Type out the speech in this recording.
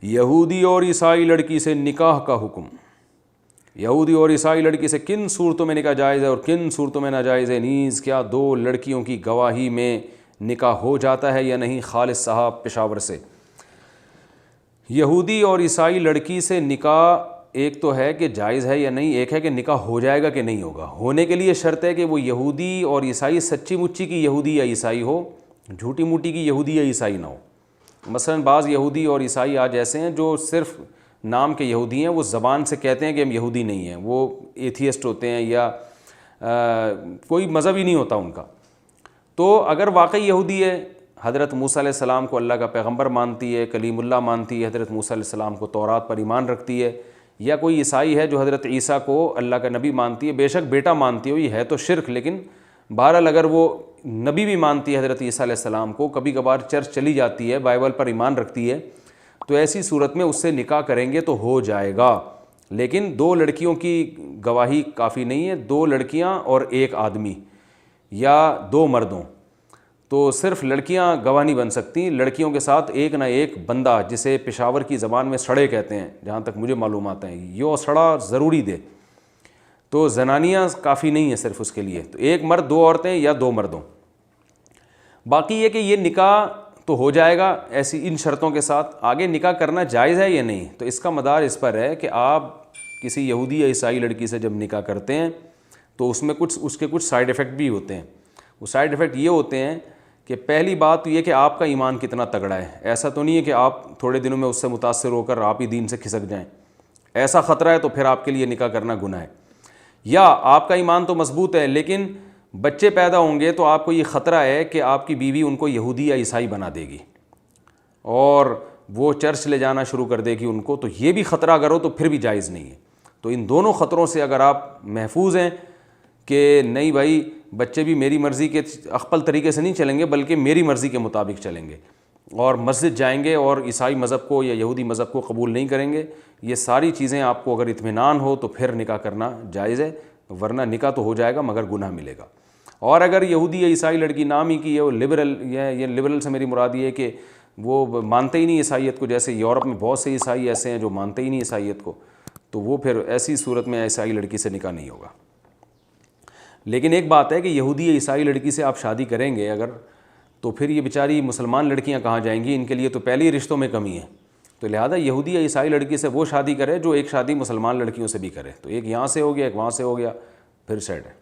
یہودی اور عیسائی لڑکی سے نکاح کا حکم. یہودی اور عیسائی لڑکی سے کن صورتوں میں نکاح جائز ہے اور کن صورتوں میں ناجائز ہے؟ نیز کیا دو لڑکیوں کی گواہی میں نکاح ہو جاتا ہے یا نہیں؟ خالد صاحب پشاور سے. یہودی اور عیسائی لڑکی سے نکاح ایک تو ہے کہ جائز ہے یا نہیں، ایک ہے کہ نکاح ہو جائے گا کہ نہیں ہوگا. ہونے کے لیے شرط ہے کہ وہ یہودی اور عیسائی سچی مچی کی یہودی یا عیسائی ہو، جھوٹی موٹی کی یہودی یا عیسائی نہ ہو. مثلا بعض یہودی اور عیسائی آج ایسے ہیں جو صرف نام کے یہودی ہیں، وہ زبان سے کہتے ہیں کہ ہم یہودی نہیں ہیں، وہ ایتھیسٹ ہوتے ہیں یا کوئی مذہب ہی نہیں ہوتا ان کا. تو اگر واقعی یہودی ہے، حضرت موسیٰ علیہ السلام کو اللہ کا پیغمبر مانتی ہے، کلیم اللہ مانتی ہے، حضرت موسیٰ علیہ السلام کو تورات پر ایمان رکھتی ہے، یا کوئی عیسائی ہے جو حضرت عیسیٰ کو اللہ کا نبی مانتی ہے، بے شک بیٹا مانتی ہو، یہ ہے تو شرک، لیکن بہرحال اگر وہ نبی بھی مانتی ہے حضرت عیسیٰ علیہ السلام کو، کبھی کبھار چرچ چلی جاتی ہے، بائبل پر ایمان رکھتی ہے، تو ایسی صورت میں اس سے نکاح کریں گے تو ہو جائے گا. لیکن دو لڑکیوں کی گواہی کافی نہیں ہے، دو لڑکیاں اور ایک آدمی یا دو مردوں. تو صرف لڑکیاں گواہ نہیں بن سکتی، لڑکیوں کے ساتھ ایک نہ ایک بندہ، جسے پشاور کی زبان میں سڑے کہتے ہیں جہاں تک مجھے معلومات ہیں، یہ سڑا ضروری دے. تو زنانیاں کافی نہیں ہیں صرف اس کے لیے، تو ایک مرد دو عورتیں یا دو مردوں. باقی یہ کہ یہ نکاح تو ہو جائے گا ایسی ان شرطوں کے ساتھ. آگے نکاح کرنا جائز ہے یا نہیں، تو اس کا مدار اس پر ہے کہ آپ کسی یہودی یا عیسائی لڑکی سے جب نکاح کرتے ہیں تو اس میں اس کے کچھ سائیڈ ایفیکٹ بھی ہوتے ہیں. وہ سائیڈ ایفیکٹ یہ ہوتے ہیں کہ پہلی بات تو یہ کہ آپ کا ایمان کتنا تگڑا ہے. ایسا تو نہیں ہے کہ آپ تھوڑے دنوں میں اس سے متاثر ہو کر آپ ہی دین سے کھسک جائیں. ایسا خطرہ ہے تو پھر آپ کے لیے نکاح کرنا گناہ ہے. یا آپ کا ایمان تو مضبوط ہے لیکن بچے پیدا ہوں گے تو آپ کو یہ خطرہ ہے کہ آپ کی بیوی ان کو یہودی یا عیسائی بنا دے گی اور وہ چرچ لے جانا شروع کر دے گی ان کو، تو یہ بھی خطرہ اگر ہو تو پھر بھی جائز نہیں ہے. تو ان دونوں خطروں سے اگر آپ محفوظ ہیں کہ نہیں بھائی بچے بھی میری مرضی کے اخپل طریقے سے نہیں چلیں گے بلکہ میری مرضی کے مطابق چلیں گے اور مسجد جائیں گے اور عیسائی مذہب کو یا یہودی مذہب کو قبول نہیں کریں گے، یہ ساری چیزیں آپ کو اگر اطمینان ہو تو پھر نکاح کرنا جائز ہے. ورنہ نکاح تو ہو جائے گا مگر گناہ ملے گا. اور اگر یہودی یا عیسائی لڑکی نام ہی کی ہے، وہ لبرل، یہ لبرل سے میری مراد یہ ہے کہ وہ مانتے ہی نہیں عیسائیت کو، جیسے یورپ میں بہت سے عیسائی ایسے ہیں جو مانتے ہی نہیں عیسائیت کو، تو وہ پھر ایسی صورت میں عیسائی لڑکی سے نکاح نہیں ہوگا. لیکن ایک بات ہے کہ یہودی یا عیسائی لڑکی سے آپ شادی کریں گے اگر، تو پھر یہ بیچاری مسلمان لڑکیاں کہاں جائیں گی؟ ان کے لیے تو پہلے ہی رشتوں میں کمی ہے. تو لہٰذا یہودی یا عیسائی لڑکی سے وہ شادی کرے جو ایک شادی مسلمان لڑکیوں سے بھی کرے. تو ایک یہاں سے ہو گیا، ایک وہاں سے ہو گیا، پھر سیٹ ہے.